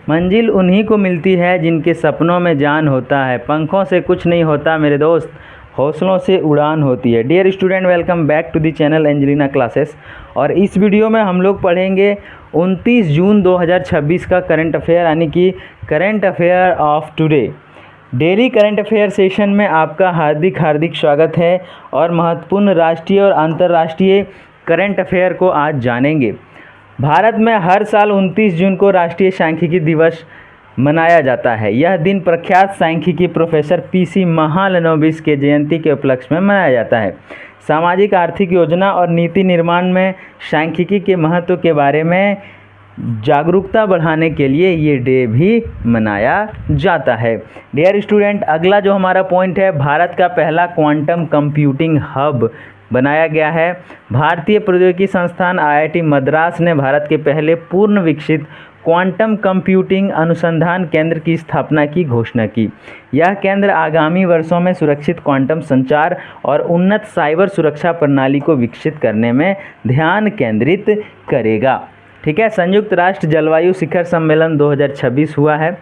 मंजिल उन्हीं को मिलती है जिनके सपनों में जान होता है। पंखों से कुछ नहीं होता मेरे दोस्त, हौसलों से उड़ान होती है। Dear student, welcome back to the channel Angelina classes. और इस वीडियो में हम लोग पढ़ेंगे 29 जून 2026 का करंट अफेयर, यानी कि current affair of today. Daily current affair session में आपका हार्दिक हार्दिक स्वागत है और महत्वपूर्ण राष्ट्रीय और अंतर्राष्ट्रीय करंट अफेयर को आज जानेंगे। भारत में हर साल 29 जून को राष्ट्रीय सांख्यिकी दिवस मनाया जाता है। यह दिन प्रख्यात सांख्यिकी प्रोफेसर पीसी महालनोबिस के जयंती के उपलक्ष्य में मनाया जाता है। सामाजिक आर्थिक योजना और नीति निर्माण में सांख्यिकी के महत्व के बारे में जागरूकता बढ़ाने के लिए ये डे भी मनाया जाता है। डियर स्टूडेंट, अगला जो हमारा पॉइंट है, भारत का पहला क्वांटम कंप्यूटिंग हब बनाया गया है। भारतीय प्रौद्योगिकी संस्थान IIT मद्रास ने भारत के पहले पूर्ण विकसित क्वांटम कंप्यूटिंग अनुसंधान केंद्र की स्थापना की घोषणा की। यह केंद्र आगामी वर्षों में सुरक्षित क्वांटम संचार और उन्नत साइबर सुरक्षा प्रणाली को विकसित करने में ध्यान केंद्रित करेगा। ठीक है। संयुक्त राष्ट्र जलवायु शिखर सम्मेलन 2026 हुआ है।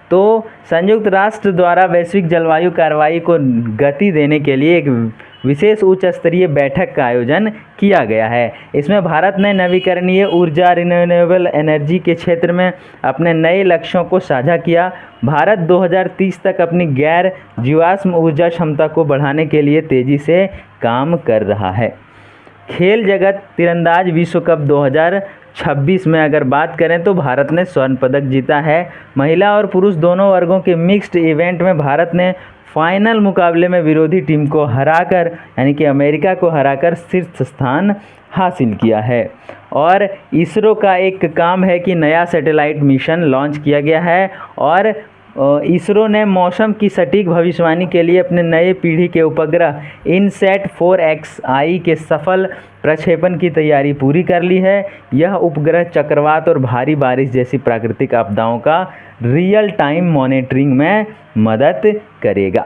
तो संयुक्त राष्ट्र द्वारा वैश्विक जलवायु कार्रवाई को गति देने के लिए एक विशेष उच्च स्तरीय बैठक का आयोजन किया गया है। इसमें भारत ने नवीकरणीय ऊर्जा रिन्यूएबल एनर्जी के क्षेत्र में अपने नए लक्ष्यों को साझा किया। भारत 2030 तक अपनी गैर जीवाश्म ऊर्जा क्षमता को बढ़ाने के लिए तेज़ी से काम कर रहा है। खेल जगत तीरंदाज विश्व कप 2026 में अगर बात करें तो भारत ने स्वर्ण पदक जीता है। महिला और पुरुष दोनों वर्गों के मिक्स्ड इवेंट में भारत ने फाइनल मुकाबले में विरोधी टीम को हराकर, यानी कि अमेरिका को हराकर शीर्ष स्थान हासिल किया है। और इसरो का एक काम है कि नया सैटेलाइट मिशन लॉन्च किया गया है और इसरो ने मौसम की सटीक भविष्यवाणी के लिए अपने नए पीढ़ी के उपग्रह इनसैट 4XI के सफल प्रक्षेपण की तैयारी पूरी कर ली है। यह उपग्रह चक्रवात और भारी बारिश जैसी प्राकृतिक आपदाओं का रियल टाइम मॉनिटरिंग में मदद करेगा।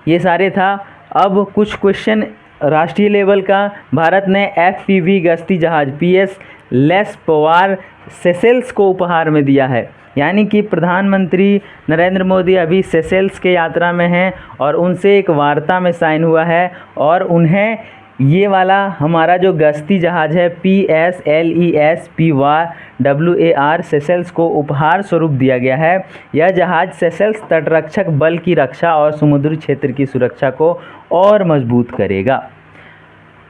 ये सारे था। अब कुछ क्वेश्चन राष्ट्रीय लेवल का। भारत ने FPV गश्ती जहाज PS लेस पवार सेशेल्स को उपहार में दिया है। यानी कि प्रधानमंत्री नरेंद्र मोदी अभी सेशेल्स के यात्रा में हैं और उनसे एक वार्ता में साइन हुआ है और उन्हें ये वाला हमारा जो गश्ती जहाज है PSLES सेशेल्स को उपहार स्वरूप दिया गया है। यह जहाज सेशेल्स तटरक्षक बल की रक्षा और समुद्री क्षेत्र की सुरक्षा को और मजबूत करेगा।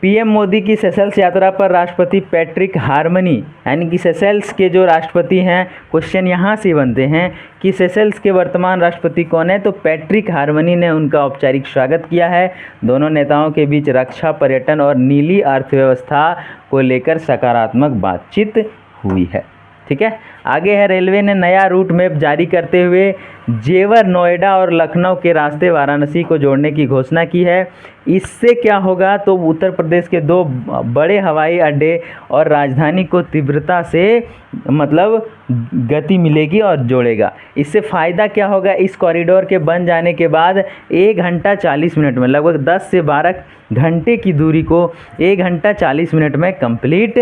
PM मोदी की सेशेल्स यात्रा पर राष्ट्रपति पैट्रिक हार्मनी, यानी कि सेशेल्स के जो राष्ट्रपति हैं, क्वेश्चन यहाँ से बनते हैं कि सेशेल्स के वर्तमान राष्ट्रपति कौन है, तो पैट्रिक हार्मनी ने उनका औपचारिक स्वागत किया है। दोनों नेताओं के बीच रक्षा, पर्यटन और नीली अर्थव्यवस्था को लेकर सकारात्मक बातचीत हुई है। ठीक है। आगे है, रेलवे ने नया रूट मैप जारी करते हुए जेवर, नोएडा और लखनऊ के रास्ते वाराणसी को जोड़ने की घोषणा की है। इससे क्या होगा, तो उत्तर प्रदेश के 2 बड़े हवाई अड्डे और राजधानी को तीव्रता से गति मिलेगी और जोड़ेगा। इससे फ़ायदा क्या होगा, इस कॉरिडोर के बन जाने के बाद 1 घंटा 40 मिनट में लगभग 10 से 12 घंटे की दूरी को 1 घंटा 40 मिनट में कंप्लीट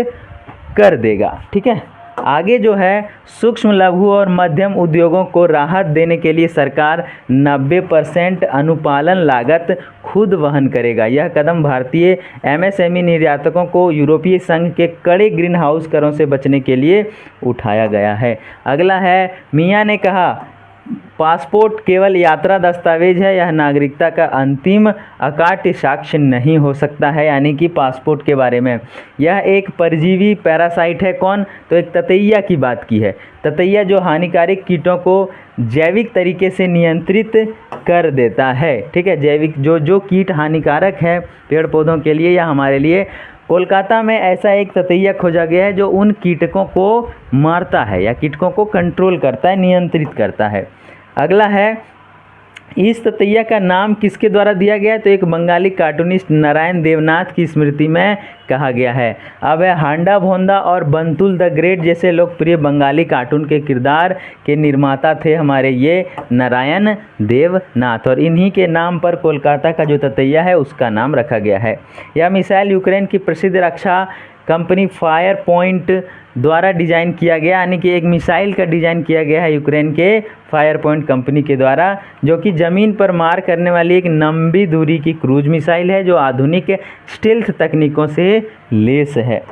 कर देगा। ठीक है। आगे जो है, सूक्ष्म, लघु और मध्यम उद्योगों को राहत देने के लिए सरकार 90% अनुपालन लागत खुद वहन करेगा। यह कदम भारतीय MSME निर्यातकों को यूरोपीय संघ के कड़े ग्रीन हाउस करों से बचने के लिए उठाया गया है। अगला है, मियां ने कहा पासपोर्ट केवल यात्रा दस्तावेज है, यह नागरिकता का अंतिम अकाट्य साक्ष्य नहीं हो सकता है। यानी कि पासपोर्ट के बारे में, यह एक परजीवी पैरासाइट है। कौन, तो एक ततैया की बात की है। ततैया जो हानिकारक कीटों को जैविक तरीके से नियंत्रित कर देता है। ठीक है। जैविक जो कीट हानिकारक है पेड़ पौधों के लिए या हमारे लिए, कोलकाता में ऐसा एक ततैया खोजा गया है जो उन कीटकों को मारता है या कीटकों को कंट्रोल करता है, नियंत्रित करता है। अगला है, इस ततैया का नाम किसके द्वारा दिया गया है, तो एक बंगाली कार्टूनिस्ट नारायण देवनाथ की स्मृति में कहा गया है। अब है, हांडा भोंदा और बंतुल द ग्रेट जैसे लोकप्रिय बंगाली कार्टून के किरदार के निर्माता थे हमारे ये नारायण देवनाथ, और इन्हीं के नाम पर कोलकाता का जो ततैया है उसका नाम रखा गया है। यह मिसाइल यूक्रेन की प्रसिद्ध रक्षा कंपनी फायर पॉइंट द्वारा डिज़ाइन किया गया, यानी कि एक मिसाइल का डिज़ाइन किया गया है यूक्रेन के फायर पॉइंट कंपनी के द्वारा, जो कि ज़मीन पर मार करने वाली एक लंबी दूरी की क्रूज मिसाइल है जो आधुनिक स्टेल्थ तकनीकों से लैस है।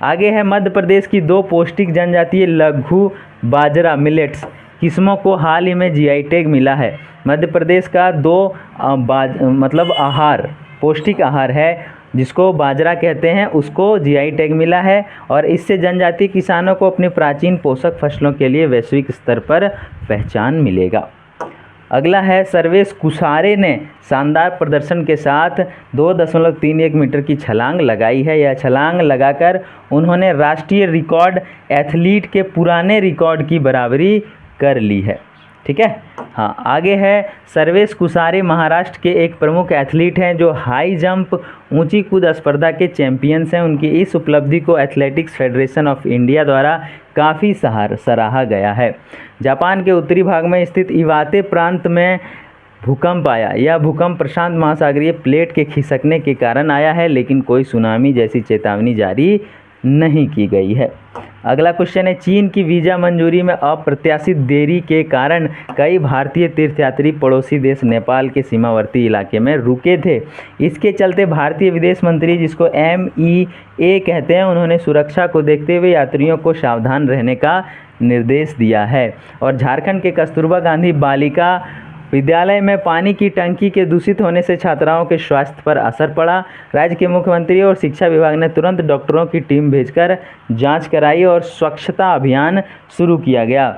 आगे है मध्य प्रदेश की 2 पौष्टिक जनजातीय लघु बाजरा मिलेट्स किस्मों को हाल ही में जीआई टैग मिला है। मध्य प्रदेश का 2 मतलब आहार, पौष्टिक आहार है जिसको बाजरा कहते हैं, उसको जीआई टैग मिला है और इससे जनजातीय किसानों को अपनी प्राचीन पोषक फसलों के लिए वैश्विक स्तर पर पहचान मिलेगा। अगला है सर्वेश कुसारे ने शानदार प्रदर्शन के साथ 2.31 मीटर की छलांग लगाई है। यह छलांग लगाकर उन्होंने राष्ट्रीय रिकॉर्ड एथलीट के पुराने रिकॉर्ड की बराबरी कर ली है। ठीक है। हाँ, आगे है सर्वेश कुसारे महाराष्ट्र के एक प्रमुख एथलीट हैं जो हाई जंप ऊंची कूद स्पर्धा के चैंपियंस हैं। उनकी इस उपलब्धि को एथलेटिक्स फेडरेशन ऑफ इंडिया द्वारा काफ़ी सराहा गया है। जापान के उत्तरी भाग में स्थित इवाते प्रांत में भूकंप आया। यह भूकंप प्रशांत महासागरीय प्लेट के खिसकने के कारण आया है, लेकिन कोई सुनामी जैसी चेतावनी जारी नहीं की गई है। अगला क्वेश्चन है चीन की वीज़ा मंजूरी में अप्रत्याशित देरी के कारण कई भारतीय तीर्थयात्री पड़ोसी देश नेपाल के सीमावर्ती इलाके में रुके थे। इसके चलते भारतीय विदेश मंत्री, जिसको MEA कहते हैं, उन्होंने सुरक्षा को देखते हुए यात्रियों को सावधान रहने का निर्देश दिया है। और झारखंड के कस्तूरबा गांधी बालिका विद्यालय में पानी की टंकी के दूषित होने से छात्राओं के स्वास्थ्य पर असर पड़ा। राज्य के मुख्यमंत्री और शिक्षा विभाग ने तुरंत डॉक्टरों की टीम भेजकर जांच कराई और स्वच्छता अभियान शुरू किया गया।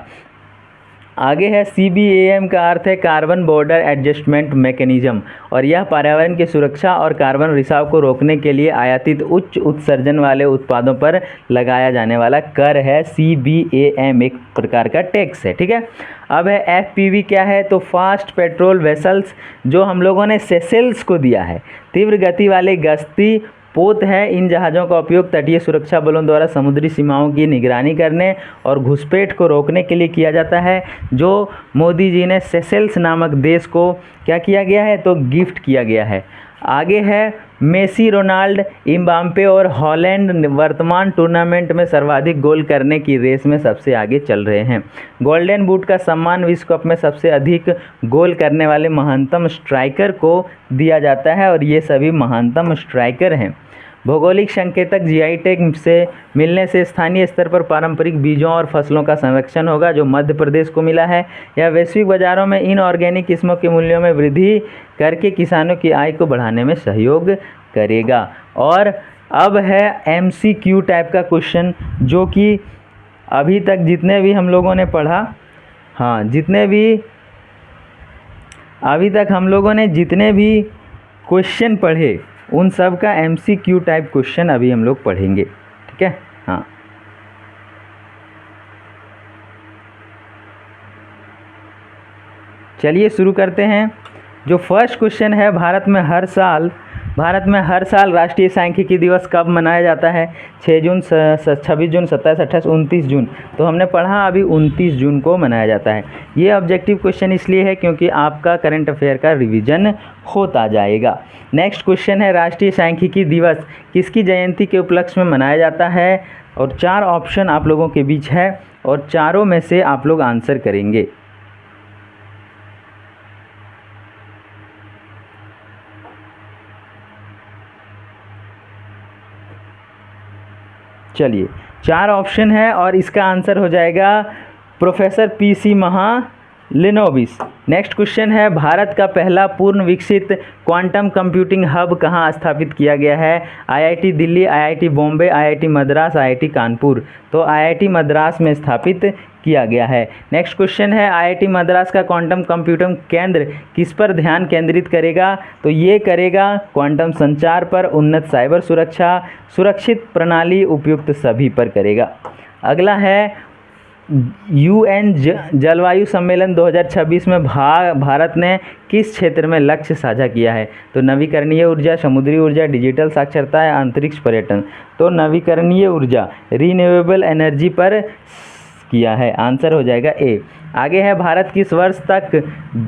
आगे है CBAM का अर्थ है कार्बन बॉर्डर एडजस्टमेंट मैकेनिज्म, और यह पर्यावरण की सुरक्षा और कार्बन रिसाव को रोकने के लिए आयातित उच्च उत्सर्जन वाले उत्पादों पर लगाया जाने वाला कर है। CBAM एक प्रकार का टैक्स है। ठीक है। अब है FPV क्या है, तो फास्ट पेट्रोल वेसल्स, जो हम लोगों ने सेशेल्स को दिया है। तीव्र गति वाले गश्ती पोत है। इन जहाज़ों का उपयोग तटीय सुरक्षा बलों द्वारा समुद्री सीमाओं की निगरानी करने और घुसपैठ को रोकने के लिए किया जाता है, जो मोदी जी ने सेशेल्स नामक देश को क्या किया गया है, तो गिफ्ट किया गया है। आगे है मेसी, रोनाल्ड, इम्बाप्पे और हॉलैंड वर्तमान टूर्नामेंट में सर्वाधिक गोल करने की रेस में सबसे आगे चल रहे हैं। गोल्डन बूट का सम्मान विश्व कप में सबसे अधिक गोल करने वाले महानतम स्ट्राइकर को दिया जाता है और ये सभी महानतम स्ट्राइकर हैं। भौगोलिक संकेतक जीआई टैग से मिलने से स्थानीय स्तर पर पारंपरिक बीजों और फसलों का संरक्षण होगा, जो मध्य प्रदेश को मिला है। यह वैश्विक बाज़ारों में इन ऑर्गेनिक किस्मों के मूल्यों में वृद्धि करके किसानों की आय को बढ़ाने में सहयोग करेगा। और अब है MCQ टाइप का क्वेश्चन, जो कि अभी तक जितने भी हम लोगों ने पढ़ा, हाँ, अभी तक हम लोगों ने जितने भी क्वेश्चन पढ़े उन सब का MCQ टाइप क्वेश्चन अभी हम लोग पढ़ेंगे। ठीक है। हाँ, चलिए शुरू करते हैं। जो फर्स्ट क्वेश्चन है, भारत में हर साल राष्ट्रीय सांख्यिकी दिवस कब मनाया जाता है? 6 जून, 26 जून, 27, 28, 29 जून। तो हमने पढ़ा अभी 29 जून को मनाया जाता है। ये ऑब्जेक्टिव क्वेश्चन इसलिए है क्योंकि आपका करंट अफेयर का रिवीजन होता जाएगा। नेक्स्ट क्वेश्चन है, राष्ट्रीय सांख्यिकी दिवस किसकी जयंती के उपलक्ष्य में मनाया जाता है? और 4 ऑप्शन आप लोगों के बीच है और चारों में से आप लोग आंसर करेंगे। चलिए, 4 ऑप्शन है और इसका आंसर हो जाएगा प्रोफेसर PC महालिनोबिस। नेक्स्ट क्वेश्चन है, भारत का पहला पूर्ण विकसित क्वांटम कंप्यूटिंग हब कहाँ स्थापित किया गया है? IIT Delhi, IIT Bombay, IIT Madras, IIT Kanpur. तो IIT मद्रास में स्थापित किया गया है। नेक्स्ट क्वेश्चन है, IIT मद्रास का क्वांटम कंप्यूटिंग केंद्र किस पर ध्यान केंद्रित करेगा? तो ये करेगा क्वांटम संचार पर, उन्नत साइबर सुरक्षा, सुरक्षित प्रणाली, उपयुक्त सभी पर करेगा। अगला है, UN जलवायु सम्मेलन 2026 में भारत ने किस क्षेत्र में लक्ष्य साझा किया है? तो नवीकरणीय ऊर्जा, समुद्री ऊर्जा, डिजिटल साक्षरता या अंतरिक्ष पर्यटन। तो नवीकरणीय ऊर्जा, रिन्यूएबल एनर्जी पर किया है। आंसर हो जाएगा A। आगे है, भारत किस वर्ष तक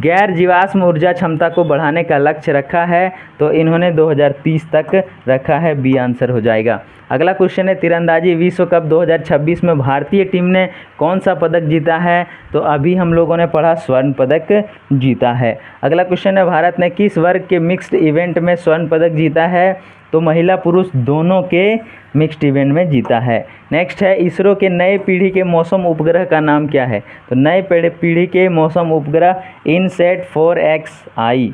गैर जीवाश्म ऊर्जा क्षमता को बढ़ाने का लक्ष्य रखा है? तो इन्होंने 2030 तक रखा है, बी आंसर हो जाएगा। अगला क्वेश्चन है, तीरंदाजी विश्व कप 2026 में भारतीय टीम ने कौन सा पदक जीता है? तो अभी हम लोगों ने पढ़ा स्वर्ण पदक जीता है। अगला क्वेश्चन है, भारत ने किस वर्ग के मिक्स्ड इवेंट में स्वर्ण पदक जीता है? तो महिला पुरुष दोनों के मिक्स्ड इवेंट में जीता है। नेक्स्ट है, इसरो के नए पीढ़ी के मौसम उपग्रह का नाम क्या है? तो नए पीढ़ी के मौसम उपग्रह इनसैट 4XI।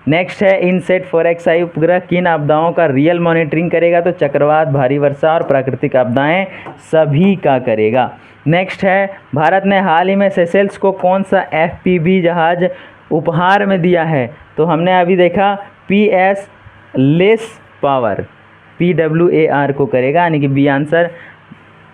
नेक्स्ट है, इनसैट 4XI उपग्रह किन आपदाओं का रियल मॉनिटरिंग करेगा? तो चक्रवात, भारी वर्षा और प्राकृतिक आपदाएं सभी का करेगा। नेक्स्ट है, भारत ने हाल ही में सेशेल्स को कौन सा FPV जहाज उपहार में दिया है? तो हमने अभी देखा PS लेस पावर, PWAR को करेगा, यानी कि बी आंसर।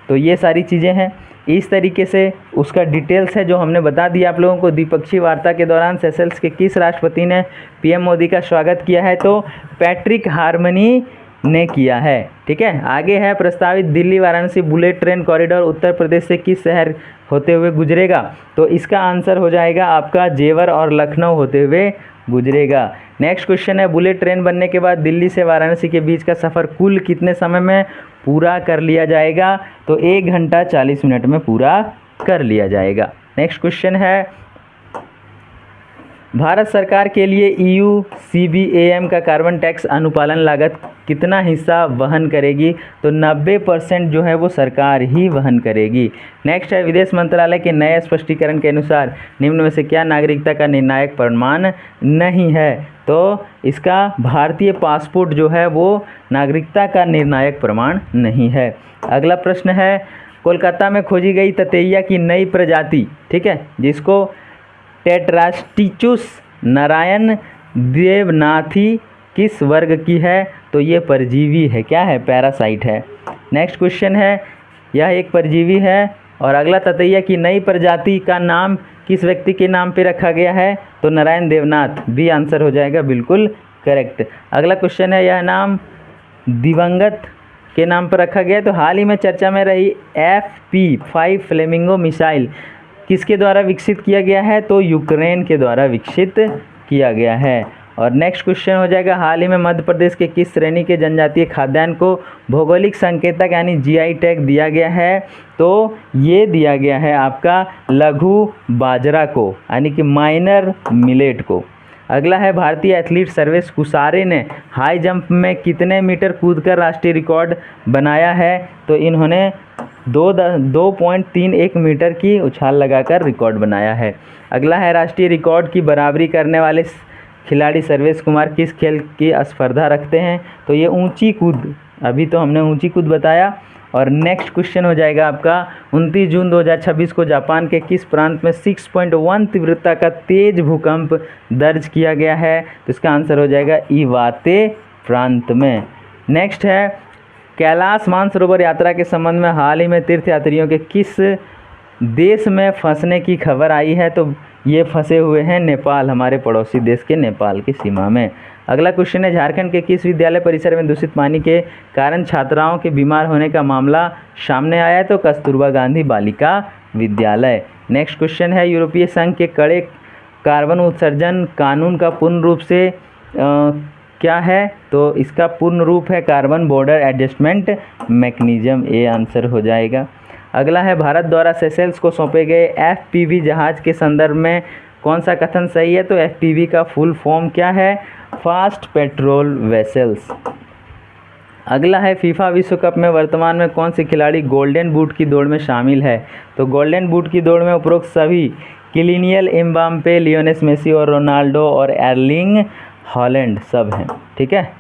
तो ये सारी चीज़ें हैं, इस तरीके से उसका डिटेल्स है जो हमने बता दिया आप लोगों को। द्विपक्षीय वार्ता के दौरान सेशेल्स के किस राष्ट्रपति ने PM मोदी का स्वागत किया है? तो पैट्रिक हार्मनी ने किया है। ठीक है, आगे है, प्रस्तावित Delhi Varanasi bullet train corridor Uttar Pradesh से किस शहर होते हुए गुजरेगा? तो इसका आंसर हो जाएगा आपका जेवर और लखनऊ होते हुए गुजरेगा। नेक्स्ट क्वेश्चन है, बुलेट ट्रेन बनने के बाद दिल्ली से वाराणसी के बीच का सफ़र कुल कितने समय में पूरा कर लिया जाएगा? तो 1 घंटा 40 मिनट में पूरा कर लिया जाएगा। नेक्स्ट क्वेश्चन है, भारत सरकार के लिए EU CBAM का कार्बन टैक्स अनुपालन लागत कितना हिस्सा वहन करेगी? तो 90% जो है वो सरकार ही वहन करेगी। नेक्स्ट है, विदेश मंत्रालय के नए स्पष्टीकरण के अनुसार निम्न में से क्या नागरिकता का निर्णायक प्रमाण नहीं है? तो इसका भारतीय पासपोर्ट जो है वो नागरिकता का निर्णायक प्रमाण नहीं है। अगला प्रश्न है, कोलकाता में खोजी गई ततैया की नई प्रजाति, ठीक है, जिसको टेट्रास्टिचुस नारायण देवनाथी किस वर्ग की है? तो ये परजीवी है, क्या है? पैरासाइट है। नेक्स्ट क्वेश्चन है, यह एक परजीवी है और अगला ततैया की नई प्रजाति का नाम किस व्यक्ति के नाम पे रखा गया है? तो नारायण देवनाथ, बी आंसर हो जाएगा, बिल्कुल करेक्ट। अगला क्वेश्चन है, यह नाम दिवंगत के नाम पर रखा गया है। तो हाल ही में चर्चा में रही FP5 फ्लेमिंगो मिसाइल किसके द्वारा विकसित किया गया है? तो यूक्रेन के द्वारा विकसित किया गया है। और नेक्स्ट क्वेश्चन हो जाएगा, हाल ही में मध्य प्रदेश के किस श्रेणी के जनजातीय खाद्यान्न को भौगोलिक संकेतक यानी GI टैग दिया गया है? तो ये दिया गया है आपका लघु बाजरा को, यानी कि माइनर मिलेट को। अगला है, भारतीय एथलीट सर्वेश कुसारे ने हाई जंप में कितने मीटर कूदकर राष्ट्रीय रिकॉर्ड बनाया है? तो इन्होंने 2.31 मीटर की उछाल लगाकर रिकॉर्ड बनाया है। अगला है, राष्ट्रीय रिकॉर्ड की बराबरी करने वाले खिलाड़ी सर्वेश कुमार किस खेल की स्पर्धा रखते हैं? तो ये ऊंची कूद, अभी तो हमने ऊंची कूद बताया। और नेक्स्ट क्वेश्चन हो जाएगा आपका, 29 जून 2026 को जापान के किस प्रांत में 6.1 तीव्रता का तेज भूकंप दर्ज किया गया है? तो इसका आंसर हो जाएगा इवाते प्रांत में। नेक्स्ट है, कैलाश मानसरोवर यात्रा के संबंध में हाल ही में तीर्थयात्रियों के किस देश में फंसने की खबर आई है? तो ये फंसे हुए हैं नेपाल, हमारे पड़ोसी देश के नेपाल की सीमा में। अगला क्वेश्चन है, झारखंड के किस विद्यालय परिसर में दूषित पानी के कारण छात्राओं के बीमार होने का मामला सामने आया है? तो कस्तूरबा गांधी बालिका विद्यालय। नेक्स्ट क्वेश्चन है, यूरोपीय संघ के कड़े कार्बन उत्सर्जन कानून का पूर्ण रूप से क्या है? तो इसका पूर्ण रूप है carbon border adjustment mechanism, A answer हो जाएगा। अगला है, भारत द्वारा सेशेल्स को सौंपे गए FPV जहाज के संदर्भ में कौन सा कथन सही है? तो FPV का फुल फॉर्म क्या है? Fast patrol vessels. अगला है, फीफा विश्व कप में वर्तमान में कौन सी खिलाड़ी गोल्डन बूट की दौड़ में शामिल है? तो गोल्डन बूट की दौड़ में उपरोक्त सभी किलियन एम्बाप्पे, लियोनेल मेसी और रोनाल्डो और एर्लिंग हॉलैंड सब हैं। ठीक है,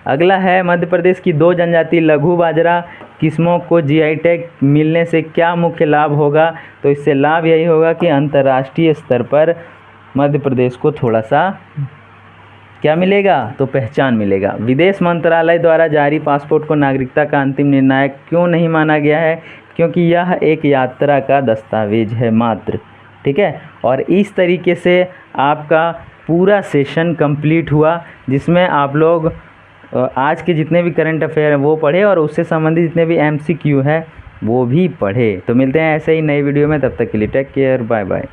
अगला है, मध्य प्रदेश की 2 जनजातीय लघु बाजरा किस्मों को GI टैग मिलने से क्या मुख्य लाभ होगा? तो इससे लाभ यही होगा कि अंतर्राष्ट्रीय स्तर पर मध्य प्रदेश को थोड़ा सा क्या मिलेगा? तो पहचान मिलेगा। विदेश मंत्रालय द्वारा जारी पासपोर्ट को नागरिकता का अंतिम निर्णायक क्यों नहीं माना गया है? क्योंकि यह एक यात्रा का दस्तावेज है मात्र। ठीक है, और इस तरीके से आपका पूरा सेशन कंप्लीट हुआ, जिसमें आप लोग आज के जितने भी करंट अफेयर हैं वो पढ़े और उससे संबंधित जितने भी MCQ है वो भी पढ़े। तो मिलते हैं ऐसे ही नई वीडियो में, तब तक के लिए टेक केयर, बाय बाय।